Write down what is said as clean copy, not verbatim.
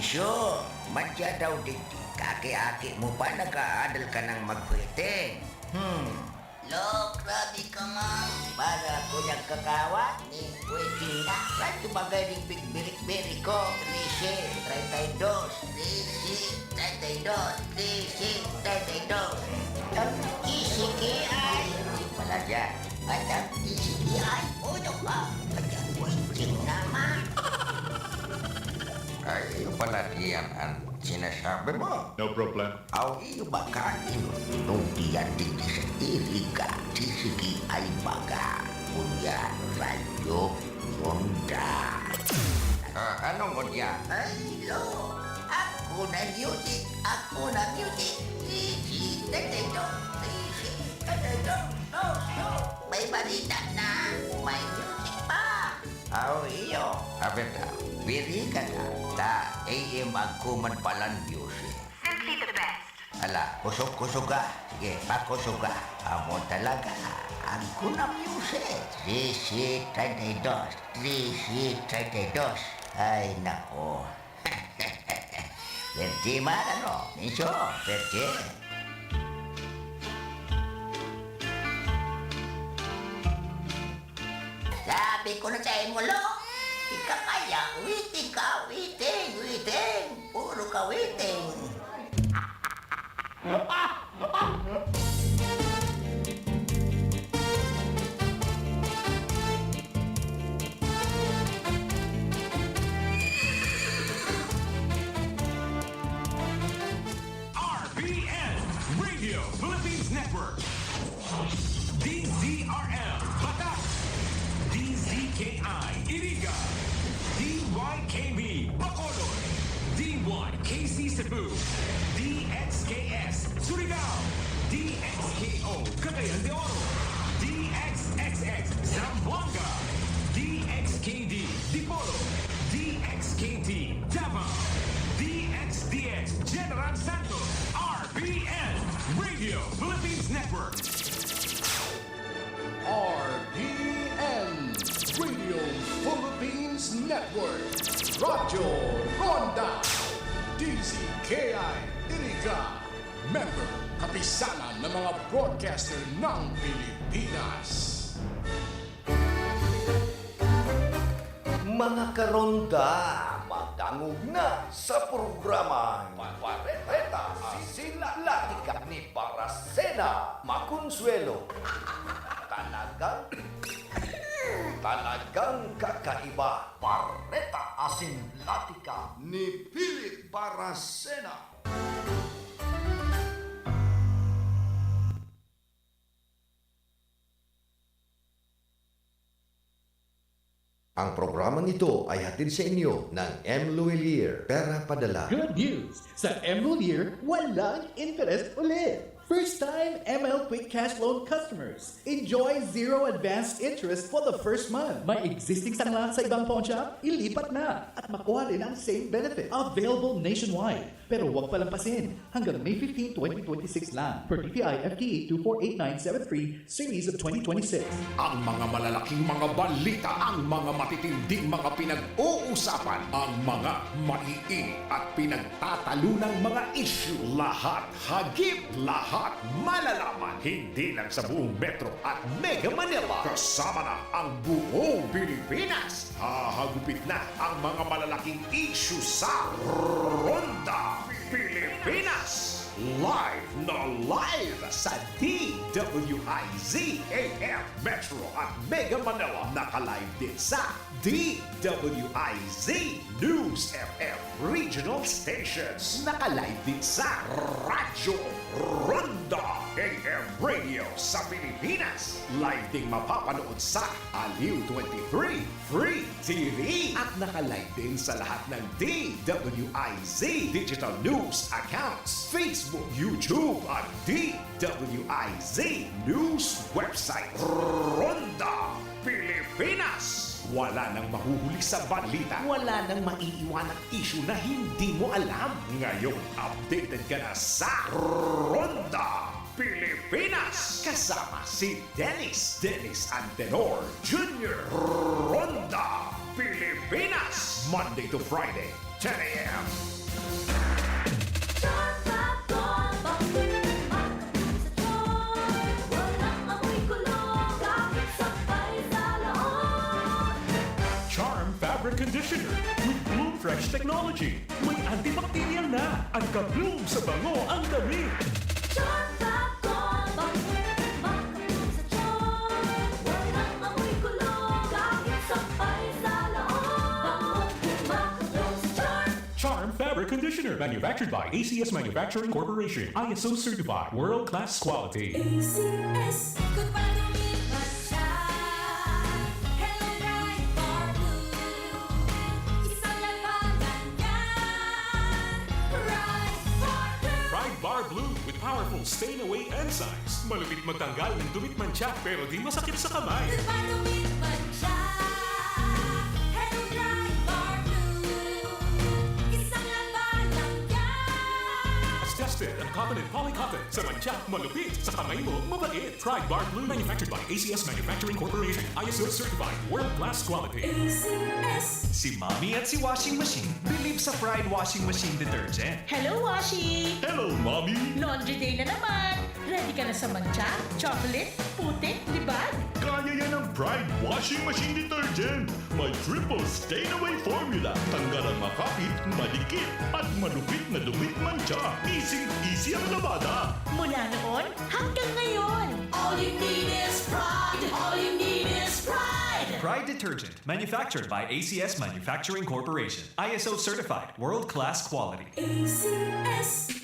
Nisyo, madya daw digdi. Kaki-aki mo pa nag-aadal ka ng magkwiting. Lo, grabe ka nga. Para ko nagkakawat ni Regina. Radyo bagay ng bigbirik-birik ko. 13, 32. 32. Ang isiki ay... Si pala dyan. At ang isiki ay uno ka. Kaya waiting naman. Ay, iyo pala diyan ang sinasabi mo. No problem. Aw, iyo ba kain? Nung diyan din sa Iriga, sisigi ay baga. Kunyan, radyo, sonda. Anong kunyan? Ay, lo. Ako na music. Easy, 32. May balita na. May music pa. Aw, iyo. Abeta, pili ka na. Ta, AM agkuman palang music. Simply the best. Ala, kusog-kusog ka. Sige, pakusog ka. Amo talaga. Ang kuna music. 32. Ay, nako. Perti man, ano? Nicho, perti. Sabi ko na sa'yo mo, lo. Ika kaya, waiting ka, waiting. Puro ka waiting. RBN Radio Philippines Network. DZRL Batak. DZKI Iriga. DYKB Bacolod. D1KC Cebu. DXKS Surigao. DXKO Cagayan de Oro. DXXX Zamboanga. DXKD Dipolo. DXKT Davao. DXDX General Santos. RBN Radio Philippines Network. RPN Radio Philippines Network. Radyo Ronda. DZKI Iriga. Member kapisanan ng mga broadcaster ng Pilipinas. Mga karonda, magdangog na sa programa Bareta Asin Platika ni Baracina Maconsuelo. Talagang kakaiba. Bareta Asin Platika ni Phillip Baracina. Ang programang ito ay hatid sa inyo ng M. Luelier, Pera Padala. Good news! Sa MLOLIER, walang interest ulit! First-time ML Quick Cash Loan customers, enjoy zero advanced interest for the first month. May existing sangla sa ibang pawn shop? Ilipat na at makuha rin ang same benefit. Available nationwide. Pero huwag palampasin. Hanggang May 15, 2026 lang. Per DTI FTE 248973 Series of 2026. Ang mga malalaking mga balita, ang mga matitinding mga pinag-uusapan, ang mga maiinit at pinagtatalunang mga issue. Lahat hagip, lahat malalaman. Hindi lang sa buong Metro at Mega Manila. Kasama na ang buong Pilipinas. Hahagupit na ang mga malalaking issue sa Ronda Pilipinas. Live na live sa DWIZ AM Metro at Mega Manila. Naka-live din sa DWIZ News FM Regional Stations. Naka-live din sa Radyo Ronda AM Radio sa Pilipinas. Live ding mapapanood sa Aliw 23 Free TV. At naka-live din sa lahat ng DWIZ Digital News accounts, Facebook, YouTube at DWIZ News website. Ronda Pilipinas. Wala nang mahuhuli sa balita. Wala nang maiiwan ang issue na hindi mo alam. Ngayon, updated ka na sa Ronda Pilipinas. Kasama si Dennis Antenor Jr. Ronda Pilipinas. Monday to Friday, 10 a.m. Charm Fabric Conditioner with Bloom Fresh Technology. May antibacterial na at ka-bloom sa bango ang damit. Charm Fabric Conditioner, manufactured by ACS Manufacturing Corporation. ISO certified, world-class quality. ACS, good pa lumipat siya. Hello, bright bar blue. Isang labanan yan. Bright bar blue. Bright Bar Blue with powerful stain-away enzymes. Malupit magtanggal ng dumit mancha pero di masakit sa kamay. Good pa lumipat siya. Hello, bright bar blue. Isang labanan yan. As tested ang cotton and polycotton sa mancha, malupit sa kamay mo, mabait. Bright Bar Blue, manufactured by ACS Manufacturing Corporation. ISO certified, world-class quality. ACS. Si Mommy at si Washing Machine believe sa Pride Washing Machine Detergent. Hello, Washi! Hello, Mommy! Laundry day na naman! Ready ka na sa mancha, chocolate, putik, libag? Kaya yan ang Pride Washing Machine Detergent. May triple stain-away formula. Tanggal ang makapit, madikit, at malupit na dumit mancha. Easy ang labada. Mula noon hanggang ngayon! All you need is pride. All you need is pride. Pride Detergent, manufactured by ACS Manufacturing Corporation. ISO certified, world-class quality. ACS.